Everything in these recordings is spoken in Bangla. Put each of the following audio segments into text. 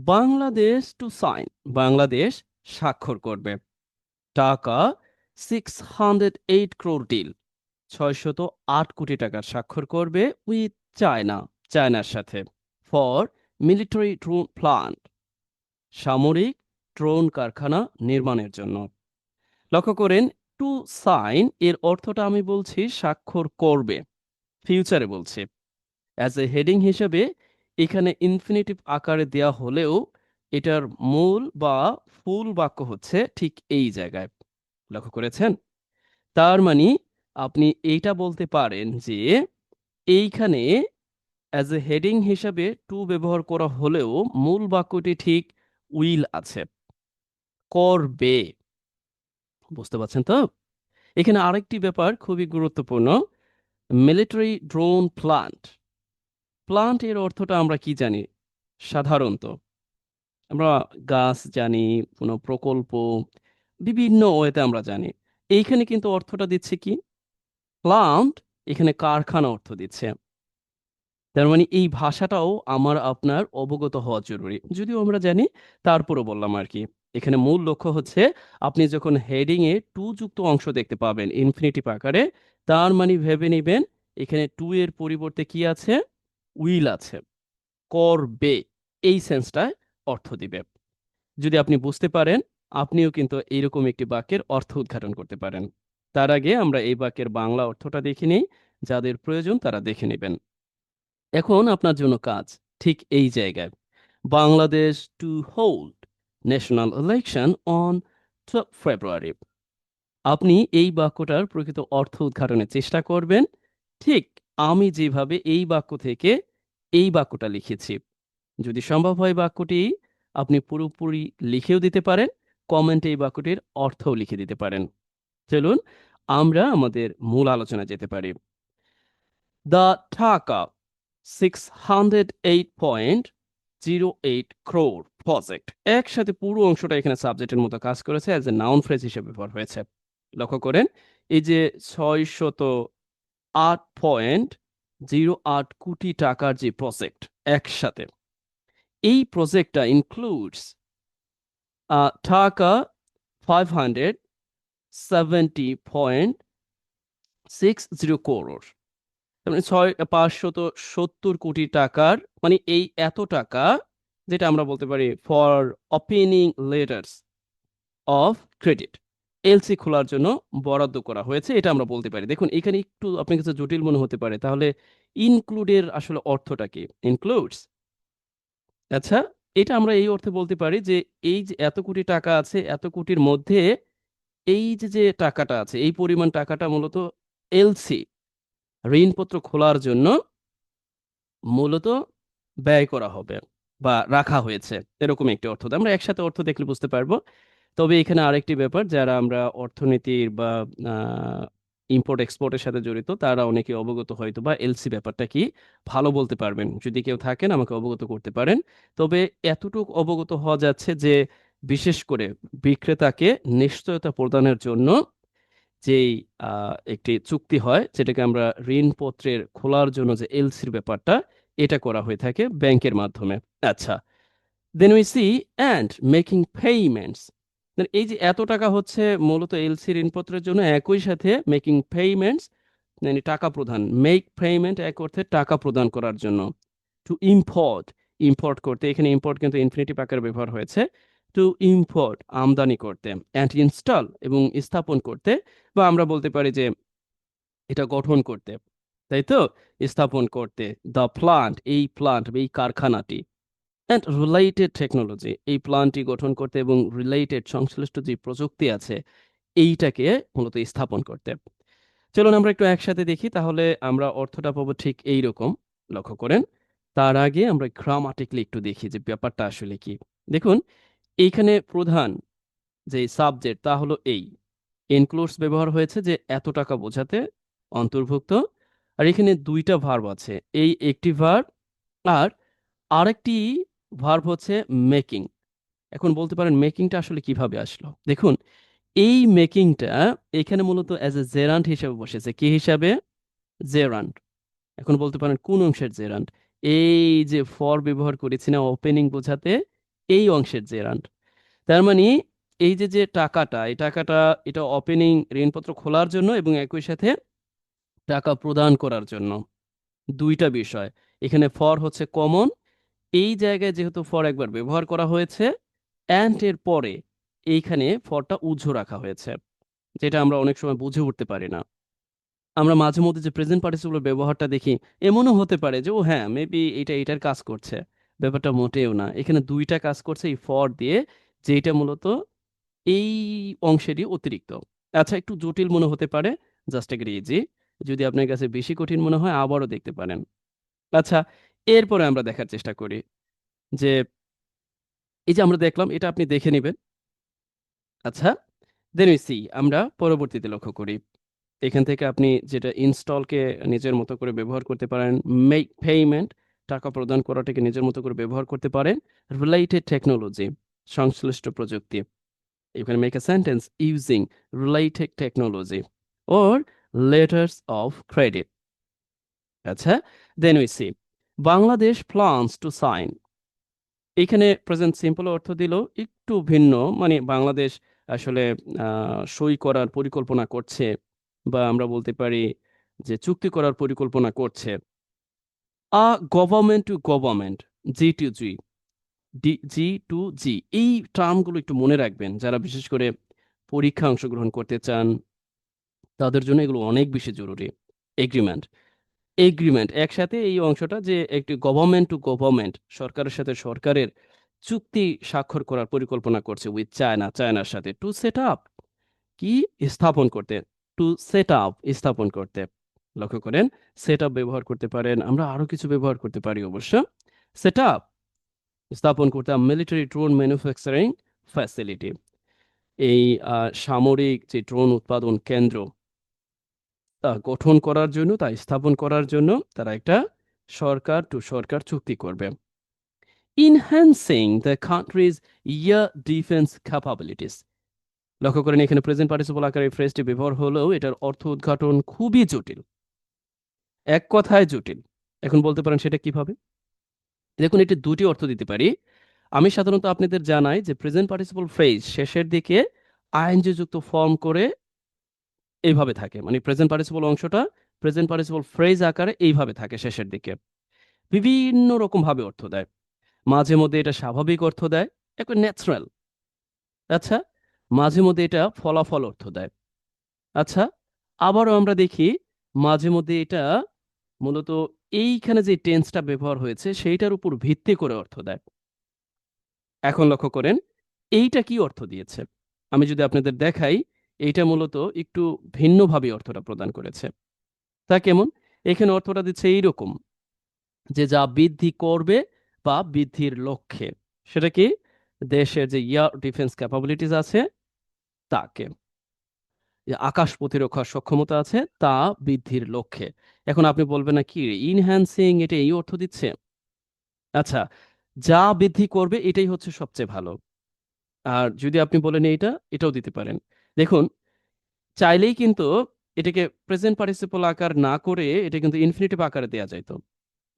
বাংলাদেশ টু সাইন, বাংলাদেশ স্বাক্ষর করবে। টাকা 608 crore ডিল, 608 কোটি টাকার স্বাক্ষর করবে উইথ চায়না, চায়নার সাথে, ফর মিলিটারি ড্রোন প্লান্ট, সামরিক ড্রোন কারখানা নির্মাণের জন্য। লক্ষ্য করেন, টু সাইন এর অর্থটা আমি বলছি স্বাক্ষর করবে, ফিউচারে বলছি। অ্যাজ এ হেডিং হিসেবে এখানে ইনফিনিটিভ আকারে দেয়া হলেও এটার মূল বা ফুল বাক্য হচ্ছে ঠিক এই জায়গায়। লক্ষ্য করেছেন? তার মানে আপনি এইটা বলতে পারেন যে এইখানে অ্যাজ এ হেডিং হিসাবে টু ব্যবহার করা হলেও মূল বাক্যটি ঠিক উইল আছে, করবে। বুঝতে পারছেন তো? এখানে আরেকটি ব্যাপার খুবই গুরুত্বপূর্ণ, মিলিটারি ড্রোন প্লান্ট। প্লান্ট এর অর্থটা আমরা কি জানি সাধারণত? আমরা গাছ জানি, কোনো প্রকল্প, বিভিন্ন ওয়েতে আমরা জানি। এইখানে কিন্তু অর্থটা দিচ্ছে কি, প্লান্ট, এখানে কারখানা অর্থ দিচ্ছে। তার মানে এই ভাষাটাও আমার আপনার অবগত হওয়া জরুরি, যদিও আমরা জানি, তারপরও বললাম আর কি। এখানে মূল লক্ষ্য হচ্ছে আপনি যখন হেডিং এ টু যুক্ত অংশ দেখতে পাবেন ইনফিনিটিভ আকারে, তার মানে ভেবে নেবেন এখানে টু এর পরিবর্তে কি আছে, উইল আছে, করবে, এই সেন্সটায় অর্থ দিবে। যদি আপনি বুঝতে পারেন, আপনিও কিন্তু এইরকম একটি বাক্যের অর্থ উদ্ঘাটন করতে পারেন। তার আগে আমরা এই বাক্যের বাংলা অর্থটা দেখে নিই, যাদের প্রয়োজন তারা দেখে নেবেন। এখন আপনার জন্য কাজ ঠিক এই জায়গায়, Bangladesh to hold national election on 12 ফেব্রুয়ারি। আপনি এই বাক্যটার প্রকৃত অর্থ উদ্ঘাটনের চেষ্টা করবেন, ঠিক আমি যেভাবে এই বাক্য থেকে এই বাক্যটা লিখেছি। যদি সম্ভব হয় বাক্যটি আপনি পুরোপুরি লিখেও দিতে পারেন, কমেন্টে এই বাক্যটির অর্থও লিখে দিতে পারেন। চলুন আমরা আমাদের মূল আলোচনায় যেতে পারি। দ্য টাকা 608.08 crore প্রজেক্ট, একসাথে পুরো অংশটা এখানে সাবজেক্টের মতো কাজ করেছে, অ্যাজ এ নাউন ফ্রেজ হিসেবে ব্যবহার হয়েছে। লক্ষ্য করেন, এই যে 608.08 কোটি টাকার যে প্রজেক্ট একসাথে, এই প্রজেক্টটা ইনক্লুডস টাকা 570.60 crore, তার মানে 570 কোটি টাকার, মানে এই এত টাকা, যেটা আমরা বলতে পারি for opening letters of credit, LC খোলার জন্য বরাদ্দ করা হয়েছে, এটা আমরা বলতে পারি। দেখুন এখানে একটু আপনার কাছে জটিল মনে হতে পারে, তাহলে ইনক্লুডের আসলে অর্থটা কি, ইনক্লুডস। আচ্ছা, এটা আমরা এই অর্থে বলতে পারি যে এই যে এত কোটি টাকা আছে, এত কোটির মধ্যে এই যে যে টাকাটা আছে, এই পরিমাণ টাকাটা মূলত এলসি, ঋণপত্র খোলার জন্য মূলত ব্যয় করা হবে বা রাখা হয়েছে, এরকম একটি অর্থ দেয়। আমরা একসাথে অর্থ দেখলে বুঝতে পারবো। তবে এখানে আরেকটি ব্যাপার, যারা আমরা অর্থনীতির বা ইম্পোর্ট এক্সপোর্টের সাথে জড়িত, তারা অনেকে অবগত হয়তো বা এলসি ব্যাপারটা কি ভালো বলতে পারবেন, যদি কেউ থাকেন আমাকে অবগত করতে পারেন। তবে এতটুকু অবগত হওয়া যাচ্ছে যে বিশেষ করে বিক্রেতাকে নিশ্চয়তা প্রদানের জন্য যেই একটি চুক্তি হয়, যেটাকে আমরা ঋণপত্রের খোলার জন্য যে এলসির ব্যাপারটা, এটা করা হয়ে থাকে ব্যাংকের মাধ্যমে। আচ্ছা, then we see and making payments, এই যে এত টাকা হচ্ছে মূলত এলসি ঋণপত্রের জন্য, একই সাথে মেকিং পেইমেন্টস মানে টাকা প্রদান, মেক পেইমেন্ট এক অর্থে টাকা প্রদান করার জন্য। টু ইম্পোর্ট, ইম্পোর্ট করতে, এখানে ইম্পোর্ট কিন্তু ইনফিনিটিভ আকারে ব্যবহার হয়েছে। টু ইম্পোর্ট আমদানি করতে, অ্যান্ড ইনস্টল এবং স্থাপন করতে, বা আমরা বলতে পারি যে এটা গঠন করতে, তাই তো, স্থাপন করতে, দ্য প্লান্ট, এই প্লান্ট এই কারখানাটি, অ্যান্ড রিলেটেড টেকনোলজি, এই প্লান্টটি গঠন করতে এবং রিলেটেড সংশ্লিষ্ট যে প্রযুক্তি আছে এইটাকে মূলত স্থাপন করতে। চলুন আমরা একটু একসাথে দেখি, তাহলে আমরা অর্থটা পাবো ঠিক এই রকম। লক্ষ্য করেন, তার আগে আমরা গ্রামাটিক্যালি একটু দেখি যে ব্যাপারটা আসলে কি। দেখুন এইখানে প্রধান যে সাবজেক্ট তা হলো এই, ইনক্লুডস ব্যবহার হয়েছে যে এত টাকা বোঝাতে, অন্তর্ভুক্ত। আর এখানে দুইটা ভার্ব আছে, এই একটি ভার্ব আর আরেকটি ভার্ব হচ্ছে মেকিং। এখন বলতে পারেন মেকিংটা আসলে কিভাবে আসলো। দেখুন এই মেকিংটা এখানে মূলত অ্যাজ এ জেরান্ট হিসেবে বসেছে, কি হিসাবে, জেরান্ট। এখন বলতে পারেন কোন অংশের জেরান্ট, এই যে ফর ব্যবহার করেছি না ওপেনিং বোঝাতে, এই অংশের জেরান্ট। তার মানে এই যে যে টাকাটা, এই টাকাটা এটা ওপেনিং ঋণপত্র খোলার জন্য এবং একই সাথে টাকা প্রদান করার জন্য, দুইটা বিষয়। এখানে ফর হচ্ছে কমন, এই জায়গায় যেহেতু ফর একবার ব্যবহার করা হয়েছে, অ্যান্ড এর পরে এইখানে ফরটা উজ্জ্ব রাখা হয়েছে, যেটা আমরা অনেক সময় বুঝে উঠতে পারি না। আমরা মাঝে মধ্যে যে প্রেজেন্ট পার্টিসিপল ব্যবহারটা দেখি, এমনও হতে পারে যে ও হ্যাঁ মেবি এটা এটার কাজ করছে। ব্যাপারটা মোটেও না, এখানে দুইটা কাজ করছে এই ফর দিয়ে, যেটা মূলত এই অংশেরই অতিরিক্ত। আচ্ছা, একটু জটিল মনে হতে পারে, জাস্ট এগ্রি ইজি। যদি আপনার কাছে বেশি কঠিন মনে হয় আবারও দেখতে পারেন। আচ্ছা, এরপরে আমরা দেখার চেষ্টা করি যে এই যে আমরা দেখলাম এটা আপনি দেখে নেবেন। আচ্ছা, দেন উই সি, আমরা পরবর্তীতে লক্ষ্য করি। এখান থেকে আপনি যেটা ইনস্টলকে নিজের মতো করে ব্যবহার করতে পারেন, মেক পেমেন্ট টাকা প্রদান করাটাকে নিজের মতো করে ব্যবহার করতে পারেন, রিলেটেড টেকনোলজি সংশ্লিষ্ট প্রযুক্তি, you can make a sentence using related technology or letters of credit. আচ্ছা, then we see Bangladesh plans to sign, এখানে প্রেজেন্ট সিম্পল অর্থ দিল একটু ভিন্ন, মানে বাংলাদেশ আসলে সই করার পরিকল্পনা করছে, বা আমরা বলতে পারি যে চুক্তি করার পরিকল্পনা করছে। Government to government, G to G, G to G, এই টার্মগুলো একটু মনে রাখবেন। যারা বিশেষ করে পরীক্ষায় অংশগ্রহণ করতে চান তাদের জন্য এগুলো অনেক বেশি জরুরি। এগ্রিমেন্ট, এগ্রিমেন্ট একসাথে এই অংশটা, যে একটি গভর্নমেন্ট টু গভর্নমেন্ট, সরকারের সাথে সরকারের চুক্তি স্বাক্ষর করার পরিকল্পনা করছে উইথ চায়না, চায়নার সাথে। টু সেট আপ, কি স্থাপন করতে, টু সেট আপ স্থাপন করতে। লক্ষ্য করেন, সেট আপ ব্যবহার করতে পারেন, আমরা আরো কিছু ব্যবহার করতে পারি অবশ্য। সেট আপ স্থাপন করতে, মিলিটারি ড্রোন ম্যানুফ্যাকচারিং ফ্যাসিলিটি, এই সামরিক যে ড্রোন উৎপাদন কেন্দ্র তা গঠন করার জন্য, তা স্থাপন করার জন্য তারা একটা সরকার টু সরকার চুক্তি করবে। Enhancing the countries year defence capabilities, লক্ষ্য করেন এখানে প্রেজেন্ট পার্টিসিপল আকারে এই ফ্রেজটি ব্যবহার হলেও এটার অর্থ উদ্ঘাটন খুবই জটিল, এক কথায় জটিল। এখন বলতে পারেন সেটা কিভাবে? দেখুন, এটি দুটি অর্থ দিতে পারি। আমি সাধারণত আপনাদের জানাই যে প্রেজেন্ট পার্টিসিপল ফ্রেজ শেষের দিকে আইএনজি যুক্ত ফর্ম করে এইভাবে থাকে, মানে প্রেজেন্ট পার্টিসিপল অংশটা প্রেজেন্ট পার্টিসিপল ফ্রেজ আকারে এইভাবে থাকে শেষের দিকে, বিভিন্ন রকম ভাবে অর্থ দেয়। মাঝে মধ্যে এটা স্বাভাবিক অর্থ দেয়, একটা ন্যাচারাল। আচ্ছা, মাঝে মধ্যে এটা ফলাফল অর্থ দেয়। আচ্ছা, আবারও আমরা দেখি মাঝে মধ্যে এটা মূলত এইখানে যে টেন্সটা ব্যবহার হয়েছে সেইটার উপর ভিত্তি করে অর্থ দেয়। এখন লক্ষ্য করেন এইটা কি অর্থ দিয়েছে, আমি যদি আপনাদের দেখাই, এইটা মূলত একটু ভিন্নভাবে অর্থটা প্রদান করেছে। তা কেমন? এখানে অর্থটা দিচ্ছে এইরকম, যে যা বৃদ্ধি করবে বা বৃদ্ধির লক্ষ্যে, সেটা কি দেশের যে এয়ার ডিফেন্স ক্যাপাবিলিটিস আছে তাকে, যে আকাশ প্রতিরক্ষার সক্ষমতা আছে তা বৃদ্ধির লক্ষ্যে। এখন আপনি বলবেন না কি ইনহ্যান্সিং এটা এই অর্থ দিচ্ছে? আচ্ছা, যা বৃদ্ধি করবে এটাই হচ্ছে সবচেয়ে ভালো। আর যদি আপনি বলেন এইটা, এটাও দিতে পারেন। দেখুন, চাইলেই কিন্তু এটাকে প্রেজেন্ট পার্টিসিপল আকার না করে এটা কিন্তু ইনফিনিটিভ আকারে দেয়া যাইতো,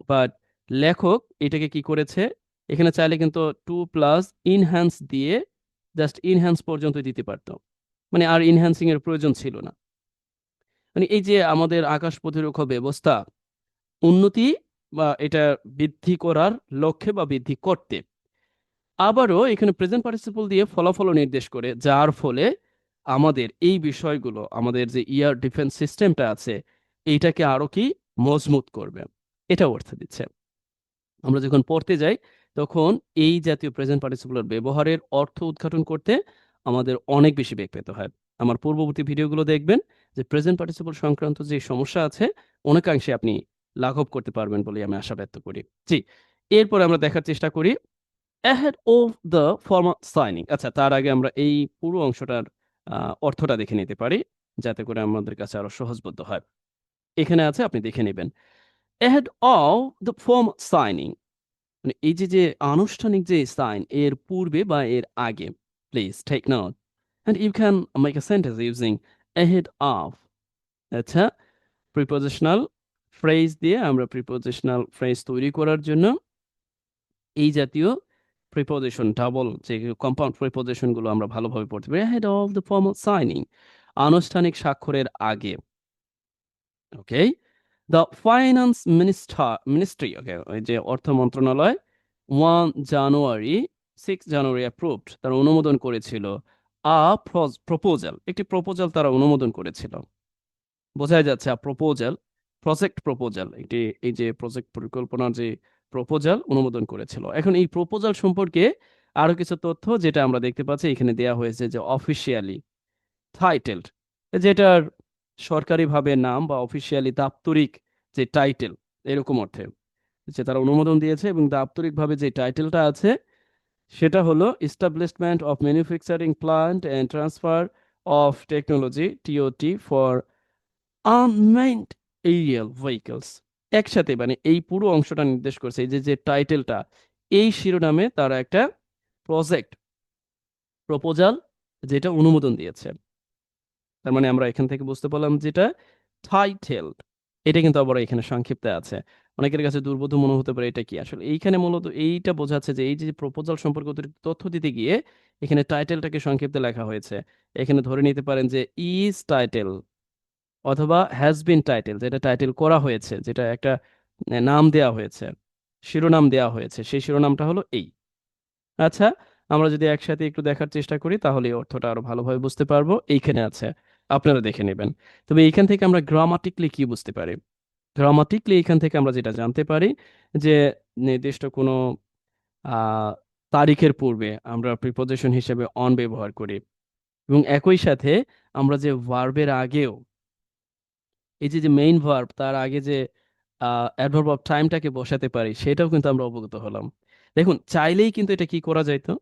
বাট লেখক এটাকে কি করেছে, এখানে চাইলে কিন্তু টু প্লাস ইনহ্যান্স দিয়ে জাস্ট ইনহ্যান্স পর্যন্ত দিতে পারতো, মানে আর ইনহ্যান্সিং এর প্রয়োজন ছিল না। মানে এই যে আমাদের আকাশ প্রতিরক্ষা ব্যবস্থা উন্নতি বা এটা বৃদ্ধি করার লক্ষ্যে বা বৃদ্ধি করতে, আবারও এখানে প্রেজেন্ট পার্টিসিপল দিয়ে ফলাফলও নির্দেশ করে, যার ফলে আমাদের এই বিষয়গুলো, আমাদের যে এয়ার ডিফেন্স সিস্টেমটা আছে এইটাকে আরো কি মজবুত করবে, এটা অর্থ দিচ্ছে। আমরা যখন পড়তে যাই তখন এই জাতীয় প্রেজেন্ট পার্টিসিপলের ব্যবহারের অর্থ উদ্ঘাটন করতে আমাদের অনেক বেশি বেগ পেতে হয়। আমার পূর্ববর্তী ভিডিওগুলো দেখবেন, যে প্রেজেন্ট পার্টিসিপল সংক্রান্ত যে সমস্যা আছে অনেকাংশে আপনি লাঘব করতে পারবেন বলে আমি আশা ব্যক্ত করি। জি, এরপরে আমরা দেখার চেষ্টা করি ahead of the formal signing। আচ্ছা, তার আগে আমরা এই পুরো অংশটার অর্থটা দেখে নিতে পারি, যাতে করে আমাদের কাছে আরো সহজবোধ্য হয়। এখানে আছে, আপনি দেখে নেবেন। ahead of the formal signing, মানে এই যে যে আনুষ্ঠানিক যে সাইন এর পূর্বে বা এর আগে, please take note, and you can make a sentence using ahead of। আচ্ছা, প্রিপোজিশনাল ফ্রেজ দিয়ে আমরা প্রিপোজিশনাল ফ্রেজ তৈরি করার জন্য এই জাতীয় প্রিপোজিশন ডাবল যে কম্পাউন্ড প্রিপোজিশন গুলো আমরা ভালোভাবে পড়তে পারি, ahead of the formal signing, আনুষ্ঠানিক স্বাক্ষরের আগে। ওকে, দ্য ফাইন্যান্স মিনিস্ট্রি, ওকে, ওই যে অর্থ মন্ত্রণালয় 1 জানুয়ারি 6 জানুয়ারি অ্যাপ্রুভড, তারা অনুমোদন করেছিল আ প্রপোজাল, একটি প্রপোজাল তারা অনুমোদন করেছিল। বোঝাই যাচ্ছে প্রপোজাল, প্রজেক্ট প্রপোজাল, এটি এই যে প্রজেক্ট পরিকল্পনার যে প্রপোজাল অনুমোদন করেছিল। এখন এই প্রপোজাল সম্পর্কে আরো কিছু তথ্য যেটা আমরা দেখতে পাচ্ছি এখানে দেয়া হয়েছে, যে অফিসিয়ালি টাইটেলড, যেটার সরকারিভাবে নাম বা অফিসিয়ালি দাপ্তরিক যে টাইটেল, এরকম অর্থে যে তারা অনুমোদন দিয়েছে, এবং দাপ্তরিকভাবে যে টাইটেলটা আছে সেটা হলো establishment of manufacturing plant and transfer of technology, TOT, for unmanned aerial vehicles. একসাথে মানে এই পুরো অংশটা নির্দেশ করছে, এই যে যে টাইটেলটা, এই শিরোনামে তারা একটা প্রজেক্ট প্রপোজাল যেটা অনুমোদন দিয়েছে। তার মানে আমরা এখান থেকে বুঝতে পারলাম যেটা টাইটেলড, এটা কিন্তু আবার এখানে সংক্ষিপ্তে আছে। অনেকের কাছে দুর্বোধ্য মনে হতে পারে এটা কি, আসলে এইখানে মূলত এইটা বোঝাচ্ছে যে এই যে প্রপোজাল সম্পর্কে অতিরিক্ত তথ্য দিতে গিয়ে এখানে টাইটেলটাকে সংক্ষিপ্তে লেখা হয়েছে। এখানে ধরে নিতে পারেন যে ইজ টাইটেল অথবা হ্যাজ বিন টাইটেল, যেটা টাইটেল করা হয়েছে, যেটা একটা নাম দেয়া হয়েছে, শিরোনাম দেয়া হয়েছে, সেই শিরোনামটা হলো এই। আচ্ছা, আমরা যদি একসাথে একটু দেখার চেষ্টা করি তাহলে এই অর্থটা আরো ভালোভাবে বুঝতে পারবো। এইখানে আছে, আপনারা দেখে নেবেন। তবে এইখান থেকে আমরা গ্রামাটিকলি কি বুঝতে পারি? গ্রামাটিকলি এখান থেকে আমরা যেটা জানতে পারি যে নির্দিষ্ট কোনো আহ তারিখের পূর্বে আমরা প্রিপোজিশন হিসেবে অন ব্যবহার করি, এবং একই সাথে আমরা যে ভার্বের আগেও এই যে যে মেইন ভার্ব তার আগে যে অ্যাডভার্ব অফ টাইমটাকে বসাতে পারি, সেটাও কিন্তু আমরা অবগত হলাম। দেখুন, চাইলেই কিন্তু এটা কি করা যাইতো,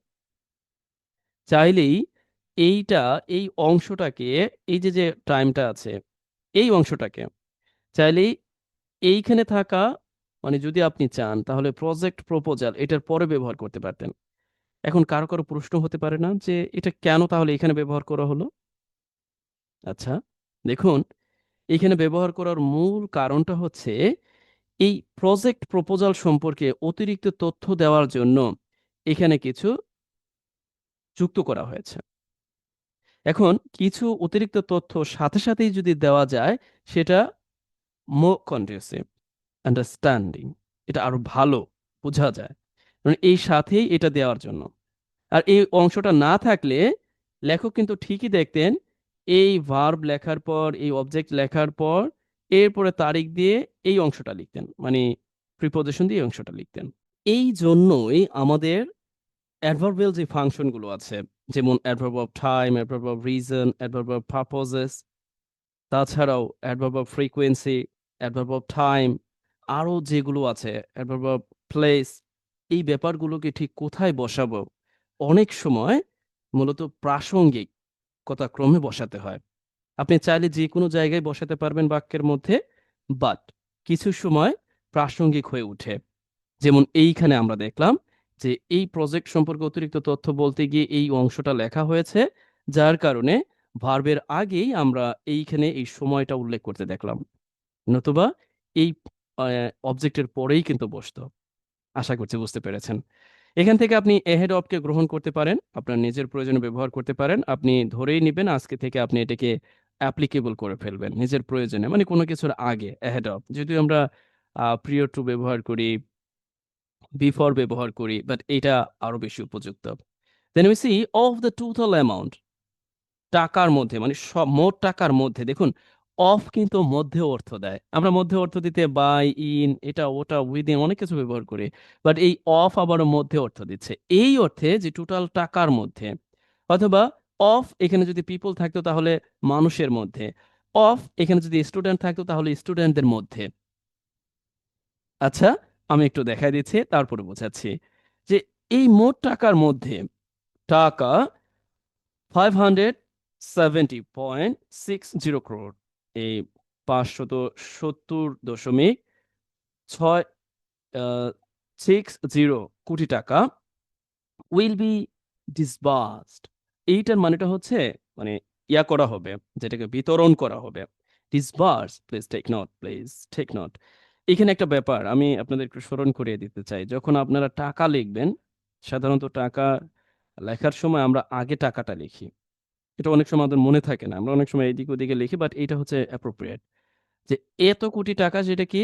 চাইলেই এইটা, এই অংশটাকে, এই যে যে টাইমটা আছে এই অংশটাকে চাইলেই এইখানে থাকা, মানে যদি আপনি চান তাহলে প্রজেক্ট প্রপোজাল এটার পরে ব্যবহার করতে পারতেন। এখন কারো কারো প্রশ্ন হতে পারে না যে এটা কেন তাহলে এখানে ব্যবহার করা হলো? আচ্ছা, দেখুন, এখানে ব্যবহার করার মূল কারণটা হচ্ছে এই প্রজেক্ট প্রপোজাল সম্পর্কে অতিরিক্ত তথ্য দেওয়ার জন্য এখানে কিছু যুক্ত করা হয়েছে। এখন কিছু অতিরিক্ত তথ্য সাথে সাথেই যদি দেওয়া যায়, সেটা মোর কন্ডুসিভ আন্ডারস্ট্যান্ডিং, এটা আরো ভালো বোঝা যায়, মানে এই সাথেই এটা দেওয়ার জন্য। আর এই অংশটা না থাকলে লেখক কিন্তু ঠিকই দেখতেন এই ভার্ব লেখার পর, এই অবজেক্ট লেখার পর, এরপরে তারিখ দিয়ে এই অংশটা লিখতেন, মানে প্রিপোজিশন দিয়ে এই অংশটা লিখতেন। এই জন্যই আমাদের অ্যাডভার্বিয়াল যে ফাংশন গুলো আছে, যেমন adverb of time, adverb of reason, adverb of purposes, তাছাড়াও adverb of frequency, adverb of time, আরো যেগুলো আছে অ্যাডভার্ব অফ প্লেস, এই ব্যাপারগুলোকে ঠিক কোথায় বসাবো অনেক সময় মূলত প্রাসঙ্গিক কথাক্রমে বসাতে হয়। আপনি চাইলে যে কোনো জায়গায় বসাতে পারবেন বাক্যের মধ্যে, বাট কিছু সময় প্রাসঙ্গিক হয়ে ওঠে। যেমন এইখানে আমরা দেখলাম যে এই প্রজেক্ট সম্পর্কে অতিরিক্ত তথ্য বলতে গিয়ে এই অংশটা লেখা হয়েছে, যার কারণে ভার্বের আগেই আমরা এইখানে এই সময়টা উল্লেখ করতে দেখলাম, নতুবা এই অবজেক্টের পরেই কিন্তু বসতো। আশা করছি বুঝতে পেরেছেন। এখান থেকে আপনি এহেড অফ কে গ্রহণ করতে পারেন, আপনার নিজের প্রয়োজনে ব্যবহার করতে পারেন। আপনি ধরেই নেবেন আজকে থেকে আপনি এটাকে অ্যাপ্লিকেবল করে ফেলবেন নিজের প্রয়োজনে, মানে কোনো কিছুর আগে এহেড অফ। যদি আমরা প্রিয় টু ব্যবহার করি, বিফোর ব্যবহার করি, বাট এটা আরো বেশি উপযুক্ত। Then we see of the total amount, টাকার মধ্যে, মানে সব মোট টাকার মধ্যে। দেখুন, অফ কিন্তু মধ্যে অর্থ দেয়, আমরা মধ্যে অর্থ দিতে বাই, ইন, এটা ওটা, উইদিন অনেক কিছু ব্যবহার করি, বাট এই অফ আবারও মধ্যে অর্থ দিচ্ছে, এই অর্থে যে টোটাল টাকার মধ্যে। অথবা অফ এখানে যদি পিপল থাকতো তাহলে মানুষের মধ্যে, অফ এখানে যদি স্টুডেন্ট থাকতো তাহলে স্টুডেন্টদের মধ্যে। আচ্ছা, আমি একটু দেখাই দিচ্ছি তারপরে বোঝাচ্ছি যে এই মোট টাকার মধ্যে টাকা 570.60 crore, এই 570.60 কোটি টাকা উইল বি ডিসবার্সড। এইটার মানেটা হচ্ছে, মানে ইয়া করা হবে, যেটাকে বিতরণ করা হবে। Disburse, please take note, please take note. এখানে একটা ব্যাপার আমি আপনাদের একটু স্মরণ করিয়ে দিতে চাই, যখন আপনারা টাকা লিখবেন সাধারণত টাকা লেখার সময় আমরা আগে টাকাটা লিখি, এটা অনেক সময় আমাদের মনে থাকে না, আমরা অনেক সময় এদিক ওদিকে লিখি, বাট এটা হচ্ছে অ্যাপ্রোপ্রিয়েট যে এত কোটি টাকা যেটা কি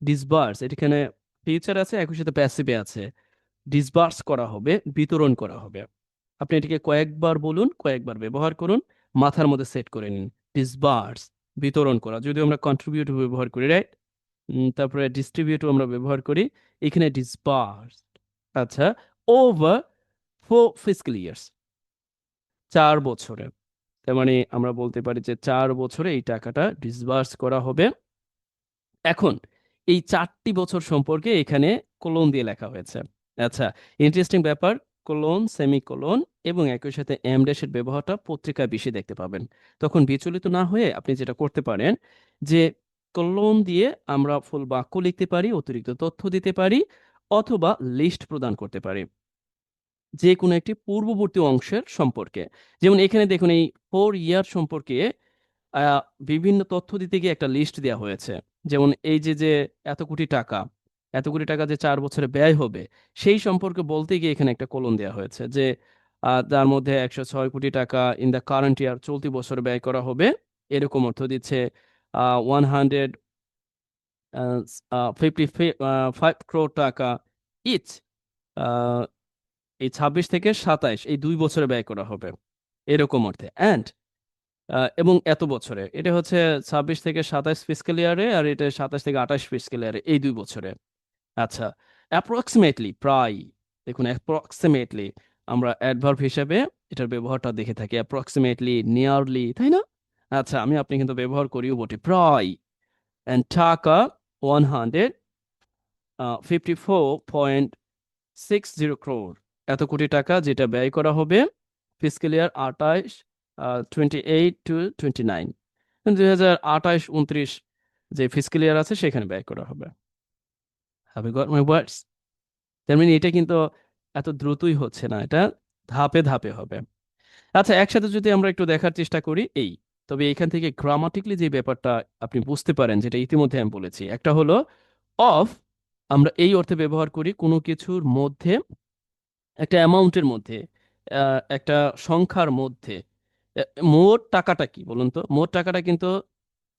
ডিসবার্স, এখানে ফিউচার আছে একই সাথে প্যাসিভে আছে, ডিসবার্স করা হবে, বিতরণ করা হবে। আপনি এটিকে কয়েকবার বলুন, কয়েকবার ব্যবহার করুন, মাথার মধ্যে সেট করে নিন। ডিসবার্স, বিতরণ করা, যদিও আমরা কন্ট্রিবিউট ব্যবহার করি, রাইট? তারপরে ডিস্ট্রিবিউটও আমরা ব্যবহার করি, এখানে ডিসবার্স। আচ্ছা, ওভার 4 fiscal years, 4 বছরে। তার মানে আমরা বলতে পারি যে 4 বছরে এই টাকাটা ডিসবার্স করা হবে। এখন এই 4টি বছর সম্পর্কে এখানে কোলন দিয়ে লেখা হয়েছে। আচ্ছা, ইন্টারেস্টিং ব্যাপার, কোলন, সেমিকোলন এবং একই সাথে এম ড্যাশের ব্যবহারটা পত্রিকায় বেশি দেখতে পাবেন। তখন বিচলিত না হয়ে আপনি যেটা করতে পারেন যে কোলন দিয়ে আমরা ফুল বাক্য লিখতে পারি, অতিরিক্ত তথ্য দিতে পারি, অথবা লিস্ট প্রদান করতে পারি যে কোনো একটি পূর্ববর্তী অংশের সম্পর্কে। যেমন এখানে দেখুন এই 4 ইয়ার সম্পর্কে আহ, বিভিন্ন তথ্য দিতে গিয়ে একটা লিস্ট দেওয়া হয়েছে। যেমন এই যে যে এত কোটি টাকা, এত কোটি টাকা যে 4 বছরে ব্যয় হবে, সেই সম্পর্কে বলতে গিয়ে এখানে একটা কলম দেওয়া হয়েছে যে তার মধ্যে 106 কোটি টাকা ইন দ্য কারেন্ট ইয়ার, চলতি বছরে ব্যয় করা হবে, এরকম অর্থ দিচ্ছে। 155 crore টাকা ইচ, এই 26 থেকে 27 এই 2 বছরে ব্যয় করা হবে, এরকম অর্থে। অ্যান্ড এবং এত বছরে, এটা হচ্ছে 26 থেকে 27 ফিসক্যাল ইয়ারে, আর এটা 27 থেকে 28 ফিসক্যাল ইয়ারে, এই 2 বছরে। আচ্ছা, অ্যাপ্রক্সিমেটলি, প্রায়, দেখুন অ্যাপ্রক্সিমেটলি আমরা অ্যাডভার্ব হিসেবে এটার ব্যবহারটা দেখে থাকি, অ্যাপ্রক্সিমেটলি, নিয়ারলি, তাই না? আচ্ছা, আমি আপনি কিন্তু ব্যবহার করিও বটে, প্রায়। অ্যান্ড টাকা 154.60 crore, এত কোটি টাকা যেটা ব্যয় করা হবে ফিসক্যাল ইয়ার 28-29, 2028-29 যে ফিসক্যাল ইয়ার আছে সেখানে ব্যয় করা হবে। হ্যাভ ইউ গট মাই ওয়ার্ডস? তার মানে এটা কিন্তু এত দ্রুতই হচ্ছে না, এটা ধাপে ধাপে হবে। আচ্ছা, একসাথে যদি আমরা একটু দেখার চেষ্টা করি এই, তবে এখান থেকে গ্রামাটিক্যালি যে ব্যাপারটা আপনি বুঝতে পারেন, যেটা ইতিমধ্যে আমি বলেছি, একটা হলো অফ, আমরা এই অর্থে ব্যবহার করি কোনো কিছুর মধ্যে, একটা অ্যামাউন্টের মধ্যে, একটা সংখ্যার মধ্যে। মোট টাকাটা কি বলুন তো? মোট টাকাটা কিন্তু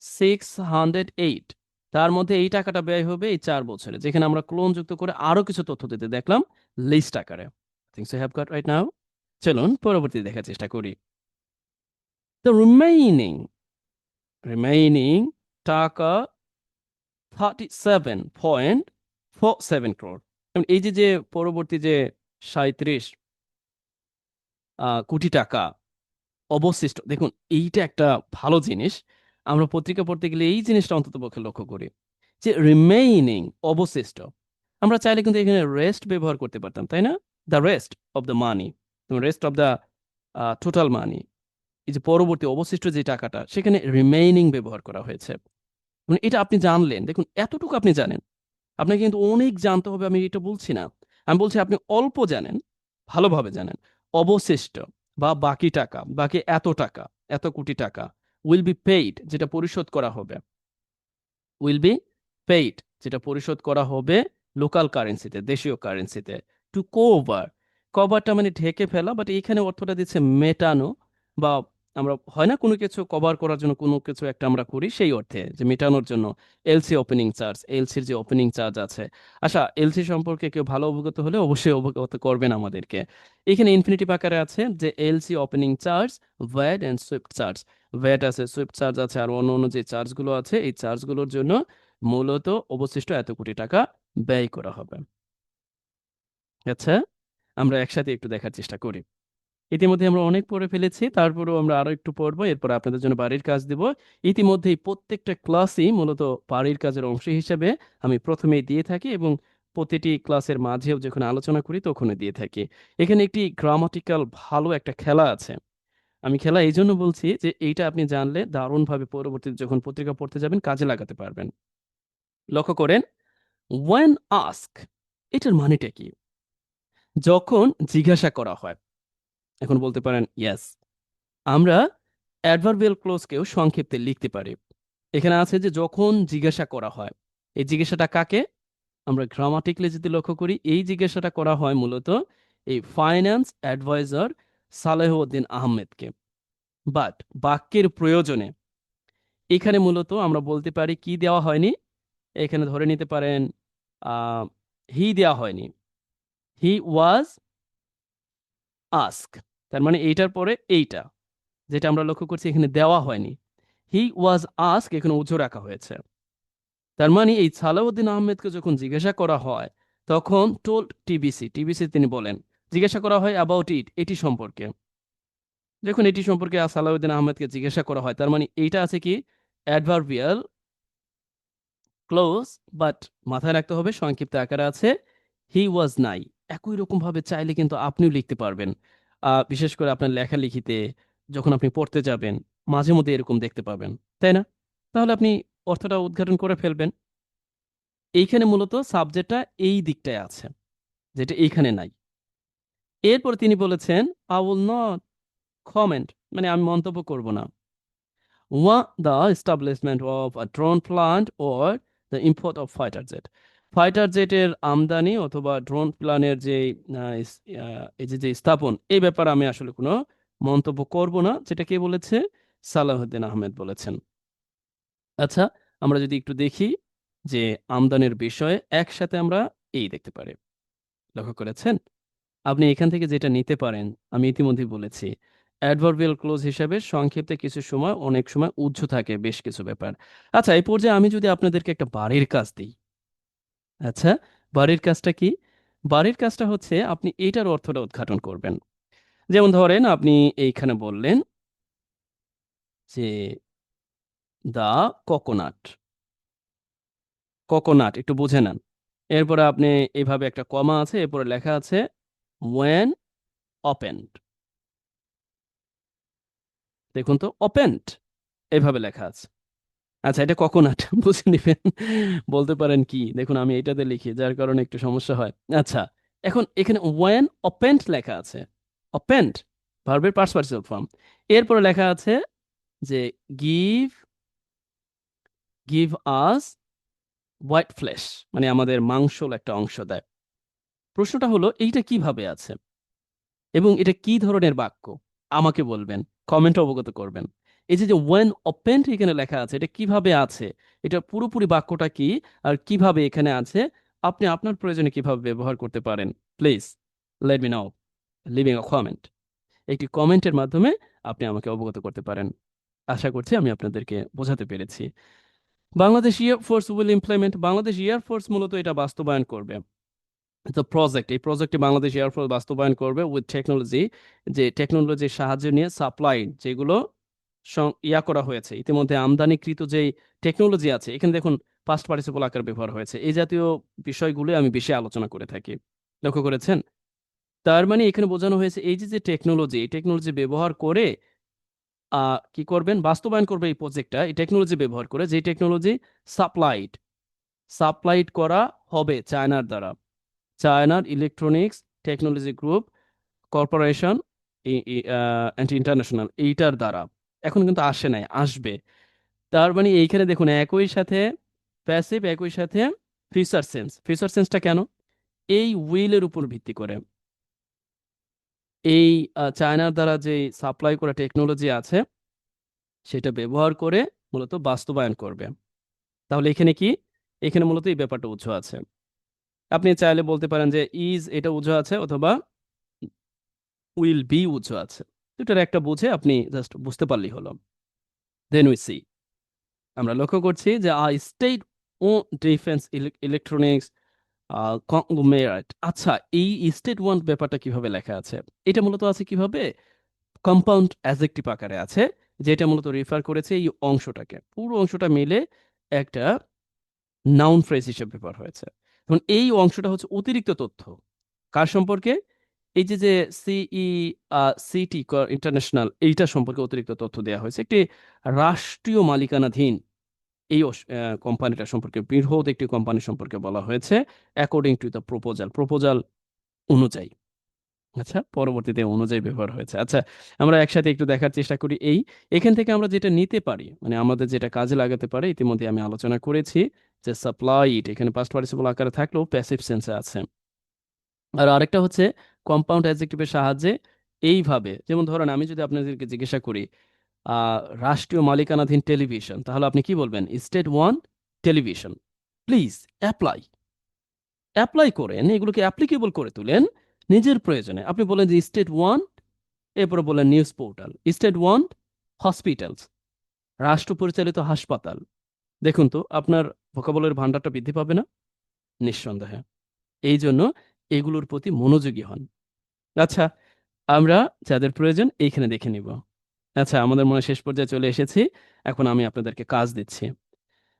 608, তার মধ্যে এই টাকাটা ব্যয় হবে এই 4 বছরে, যেখানে আমরা ক্লোন যুক্ত করে আরো কিছু তথ্য দিতে দেখলাম লিস্ট আকারে। Things you have got right now. চলুন পরবর্তী দেখার চেষ্টা করি। দ্য রিমেইনিং টাকা 37.47 crore। এই যে যে পরবর্তী যে 37 কোটি টাকা অবশিষ্ট, দেখুন এইটা একটা ভালো জিনিস। আমরা পত্রিকা পড়তে গেলে এই জিনিসটা অন্তত পক্ষে লক্ষ্য করি যে রিমেইনিং, অবশিষ্ট। আমরা চাইলে কিন্তু এখানে রেস্ট ব্যবহার করতে পারতাম, তাই না? The rest of the money, rest of the total money. এই যে পরবর্তী অবশিষ্ট যে টাকাটা, সেখানে রিমেইনিং ব্যবহার করা হয়েছে। মানে এটা আপনি জানলেন, দেখুন এতটুকু আপনি জানেন, আপনাকে কিন্তু অনেক জানতে হবে আমি এটা বলছি না। আমি বলছি আপনি অল্প জানেন, ভালোভাবে জানেন। অবশিষ্ট বা বাকি টাকা, বাকি এত টাকা, এত কোটি টাকা, উইল বি পেইড, যেটা পরিশোধ করা হবে, উইল বি পেইড যেটা পরিশোধ করা হবে লোকাল কারেন্সিতে, দেশীয় কারেন্সিতে। টু কোভার, কভারটা মানে ঢেকে ফেলা, বাট এখানে অর্থটা দিচ্ছে মেটানো, বা আমরা হয় না কোনো কিছু কভার করার জন্য কোনো কিছু একটা আমরা করি, সেই অর্থে যে মেটানোর জন্য। এলসি ওপেনিং চার্জ, এলসির যে ওপেনিং চার্জ আছে। আচ্ছা, এলসি সম্পর্কে কেউ ভালো অবগত হলে অবশ্যই অবগত করবেন আমাদেরকে। এখানে ইনফিনিটিভ আকারে আছে যে LC opening charge, VAT and swift charge. VAT আছে, সুইফট চার্জ আছে, আর অন্য অন্য যে চার্জগুলো আছে, এই চার্জগুলোর জন্য মূলত অবশিষ্ট এত কোটি টাকা ব্যয় করা হবে। আচ্ছা, আমরা একসাথে একটু দেখার চেষ্টা করি। ইতিমধ্যে আমরা অনেক পড়ে ফেলেছি, তারপরেও আমরা আরো একটু পড়বো, এরপর আপনাদের জন্য বাড়ির কাজ দিব। ইতিমধ্যেই প্রত্যেকটা ক্লাসই মূলত বাড়ির কাজের অংশ হিসেবে আমি প্রথমেই দিয়ে থাকি, এবং প্রতিটি ক্লাসের মাঝেও যখন আলোচনা করি তখন দিয়ে থাকি। এখানে একটি গ্রামাটিক্যাল ভালো একটা খেলা আছে। আমি খেলা এই জন্য বলছি যে এইটা আপনি জানলে দারুণভাবে পরবর্তীতে যখন পত্রিকা পড়তে যাবেন কাজে লাগাতে পারবেন। লক্ষ্য করেন, ওয়েন আস্ক, এটার মানেটা কি? যখন জিজ্ঞাসা করা হয়। এখন বলতে পারেন ইয়েস। আমরা অ্যাডভার্বিয়াল ক্লোজকেও সংক্ষিপ্তে লিখতে পারি। এখানে আছে যে যখন জিজ্ঞাসা করা হয়, এই জিজ্ঞাসাটা কাকে? আমরা গ্রামাটিক্যালি যদি লক্ষ্য করি, এই জিজ্ঞাসাটা করা হয় মূলত এই ফাইন্যান্স অ্যাডভাইজার সালেহউদ্দিন আহমেদকে। বাট বাক্যের প্রয়োজনে এখানে মূলত আমরা বলতে পারি কি দেওয়া হয়নি, এখানে ধরে নিতে পারেন হি দেওয়া হয়নি, হি ওয়াজ আস্ক। তার মানে এইটার পরে এইটা, যেটা আমরা লক্ষ্য করছি এখানে দেওয়া হয়নি, হি ওয়াজ আস্ক এখানে উজু রাখা হয়েছে। তার মানে এই সালাউদ্দিন আহমেদকে যখন জিজ্ঞাসা করা হয় তখন টোল্ড টিবিসি, টিবিসি তিনি বলেন, জিজ্ঞাসা করা হয় অ্যাবাউট ইট, এটি সম্পর্কে। যখন এটি সম্পর্কে সালাউদ্দিন আহমেদকে জিজ্ঞাসা করা হয় তার মানে এইটা আছে কি অ্যাডভার্বিয়াল ক্লোজ, বাট মাথায় রাখতে হবে সংক্ষিপ্ত আকারে আছে হি ওয়াজ নাই। একই রকম ভাবে চাইলে কিন্তু আপনিও লিখতে পারবেন, বিশেষ করে আপনার লেখালেখিতে যখন আপনি পড়তে যাবেন মাঝে মধ্যে এরকম দেখতে পাবেন, তাই না? তাহলে আপনি অর্থটা উদ্ঘাটন করে ফেলবেন। এইখানে মূলত সাবজেক্টটা এই দিকটায় আছে, যেটা এইখানে নাই। এরপর তিনি বলেছেন আই উইল নট কমেন্ট, মানে আমি মন্তব্য করব না, the establishment of a drone plant or the import of fighter jet. Fighter জেটের আমদানি অথবা ড্রোন প্ল্যানের যে এই যে যে স্থাপন, এই ব্যাপারে আমি আসলে কোনো মন্তব্য করব না, যেটা কে বলেছে, সালাহুদ্দিন আহমেদ বলেছেন। আচ্ছা, আমরা যদি একটু দেখি যে আমদানির বিষয়ে একসাথে আমরা এই দেখতে পারি, লক্ষ্য করেছেন? আপনি এখান থেকে যেটা নিতে পারেন আমি ইতিমধ্যেই বলেছি, অ্যাডভার্বিয়াল ক্লোজ হিসাবে সংক্ষেপে কিছু সময় অনেক সময় উজ্জ্ব থাকে বেশ কিছু ব্যাপার। আচ্ছা, এই পর্যায়ে আমি যদি আপনাদেরকে একটা বাড়ির কাজ দিই, আচ্ছা, বাড়ির কাজটা কি? বাড়ির কাজটা হচ্ছে আপনি এটার অর্থটা উদ্ঘাটন করবেন। যেমন ধরেন আপনি এইখানে বললেন যে দা কোকোনাট, কোকোনাট একটু বুঝে নেন। এরপরে আপনি এইভাবে একটা কমা আছে, এরপরে লেখা আছে ওয়েন ওপেন্ড। দেখুন তো ওপেন্ড এভাবে লেখা আছে। আচ্ছা, এটা কোকোনাট বুঝে নিবেন। বলতে পারেন কি, দেখুন আমি এটাতে লিখি যার কারণে একটু সমস্যা হয়। আচ্ছা, এখন এখানে ওয়েন ওপেন্ড লেখা আছে, ওপেন্ড ভার্বের পাস্ট পার্টিসিপল ফর্ম। এরপরে লেখা আছে যে give, give us white flash, মানে আমাদের মাংসল একটা অংশ দেয়। প্রশ্নটা হলো এইটা কিভাবে আছে এবং এটা কি ধরনের বাক্য, আমাকে বলবেন, কমেন্টে অবগত করবেন। এই যে যে ওয়েন ওপেন্ড এখানে লেখা আছে, এটা কিভাবে আছে, এটা পুরোপুরি বাক্যটা কি আর কিভাবে এখানে আছে, আপনি আপনার প্রয়োজনে কিভাবে ব্যবহার করতে পারেন, please let me no living a comment. একটি কমেন্টের মাধ্যমে আপনি আমাকে অবগত করতে পারেন। আশা করছি আমি আপনাদেরকে বোঝাতে পেরেছি। Bangladesh air force will implement, Bangladesh air force মূলত এটা বাস্তবায়ন করবে। তো প্রজেক্ট, এই প্রজেক্টে বাংলাদেশ এয়ারফোর্স বাস্তবায়ন করবে উইথ টেকনোলজি, যে টেকনোলজির সাহায্য নিয়ে সাপ্লাই, যেগুলো করা হয়েছে ইতিমধ্যে আমদানিকৃত যেই টেকনোলজি আছে, এখানে দেখুন পাস্ট পার্টিসিপল আকার ব্যবহার হয়েছে, এই জাতীয় বিষয়গুলো আমি বেশি আলোচনা করে থাকি, লক্ষ্য করেছেন? তার মানে এখানে বোঝানো হয়েছে এই যে যে টেকনোলজি, এই টেকনোলজি ব্যবহার করে কি করবেন, বাস্তবায়ন করবে এই প্রজেক্টটা, এই টেকনোলজি ব্যবহার করে, যে টেকনোলজি সাপ্লাইড, সাপ্লাইড করা হবে চায়নার দ্বারা, চায়নার electronics technology group corporation international, এইটার দ্বারা। এখন কিন্তু আসে নাই, আসবে। তার মানে এইখানে দেখুন একই সাথে প্যাসিভ, একই সাথে ফিউচার সেন্স। ফিউচার সেন্সটা কেন? এই উইলের উপর ভিত্তি করে, এই চায়নার দ্বারা যে সাপ্লাই করা টেকনোলজি আছে সেটা ব্যবহার করে মূলত বাস্তবায়ন করবে। তাহলে এখানে কি, এখানে মূলত এই ব্যাপারটা উৎস আছে। আপনি চাইলে বলতে পারেন যে ইজ এটা উৎস আছে, অথবা উইল বি উৎস আছে, দুটার একটা বুঝে আপনি জাস্ট বুঝতে পারলেই হলো। দেন উই সি, আমরা লক্ষ্য করছি যে স্টেট ও ডিফেন্স ইলেকট্রনিক্স কংগ্লোমেরেট। আচ্ছা, এই স্টেট ওয়ান ব্যাপারটা কিভাবে লেখা আছে, এটা মূলত আছে কিভাবে, কম্পাউন্ড অ্যাডজেক্টিভ আকারে আছে, যেটা মূলত রেফার করেছে এই অংশটাকে, পুরো অংশটা মিলে একটা নাউন ফ্রেজ হিসেবে ব্যবহার হয়েছে। এখন এই অংশটা হচ্ছে অতিরিক্ত তথ্য কার সম্পর্কে, এই যে যে সিই সিটি ইন্টারন্যাশনাল, এইটা সম্পর্কে অতিরিক্ত তথ্য দেওয়া হয়েছে। একটি রাষ্ট্রীয় মালিকানাধীন এই কোম্পানিটা সম্পর্কে, বৃহৎ একটি কোম্পানি সম্পর্কে বলা হয়েছে according to the proposal, proposal অনুযায়ী। আচ্ছা, পরবর্তীতে অনুযায়ী ব্যবহার হয়েছে। আচ্ছা, আমরা একসাথে একটু দেখার চেষ্টা করি। এখান থেকে আমরা যেটা নিতে পারি, মানে আমাদের যেটা কাজে লাগাতে পারে, ইতিমধ্যে আমি আলোচনা করেছি যে সাপ্লাইড এখানে পাস্ট পার্টিসিপল আকারে থাকলেও প্যাসিভ সেন্সে আছে। আর আরেকটা হচ্ছে কম্পাউন্ড অ্যাডজেক্টিভের সাহায্যে এইভাবে, যেমন ধরেন আমি যদি আপনাদেরকে জিজ্ঞাসা করি আহ, রাষ্ট্রীয় মালিকানাধীন টেলিভিশন, তাহলে আপনি কি বলবেন? State one television. Please apply apply করেন, এগুলোকে অ্যাপ্লিকেবল করে তুলেন নিজের প্রয়োজনে। আপনি বলেন যে স্টেট ওয়ান, এরপরে বললেন news portal, state one hospitals, রাষ্ট্র পরিচালিত হাসপাতাল। দেখুন তো আপনার ভোকাবুলারি ভান্ডারটা বৃদ্ধি পাবে না? নিঃসন্দেহে। এই জন্য এগুলোর প্রতি মনোযোগী হন। আচ্ছা, আমরা যাদের প্রয়োজন এইখানে দেখে নিব। আচ্ছা, আমাদের মনে হয় শেষ পর্যায়ে চলে এসেছি। এখন আমি আপনাদেরকে কাজ দিচ্ছি।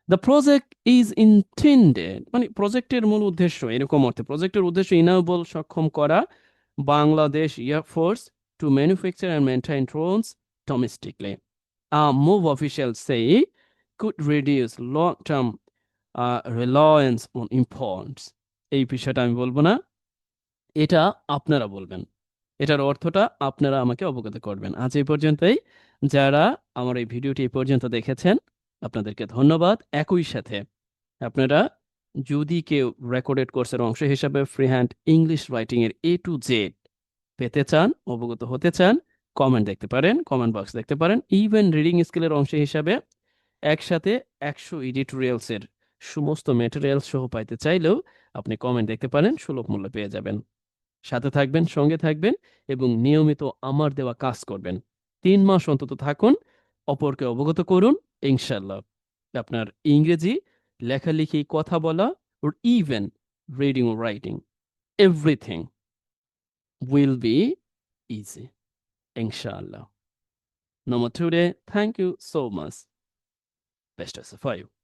দ্য প্রজেক্ট ইজ ইন্টেন্ডেড, মানে প্রজেক্টের মূল উদ্দেশ্য, এরকম অর্থে প্রজেক্টের উদ্দেশ্য ইনাবল, সক্ষম করা Bangladesh air force to manufacture and maintain drones domestically. Move officials say could reduce long-term reliance on imports. এই বিষয়টা আমি বলবো না, এটা আপনারা বলবেন। এটার অর্থটা আপনারা আমাকে অবগত করবেন। আজ এই পর্যন্তই। যারা আমার এই ভিডিওটি এই পর্যন্ত দেখেছেন, আপনাদেরকে ধন্যবাদ। একই সাথে আপনারা যদি কেউ রেকর্ডেড কোর্সের অংশ হিসাবে ফ্রি হ্যান্ড ইংলিশ রাইটিং এর A to Z পেতে চান, অবগত হতে চান, কমেন্ট দেখতে পারেন, কমেন্ট বক্স দেখতে পারেন। ইভেন রিডিং স্কিলের অংশ হিসাবে একসাথে 100 এর সমস্ত ম্যাটেরিয়াল সহ পাইতে চাইলেও আপনি কমেন্ট দেখতে পারেন, সুলভ মূল্যে পেয়ে যাবেন। সাথে থাকবেন, সঙ্গে থাকবেন এবং নিয়মিত আমার দেওয়া কাজ করবেন। 3 মাস অন্তত থাকুন, অপরকে অবগত করুন। ইনশাল্লাহ আপনার ইংরেজি লেখালেখি, কথা বলা, or even reading or writing, everything will be easy. Inshallah. No more today. Thank you so much. Best of 5.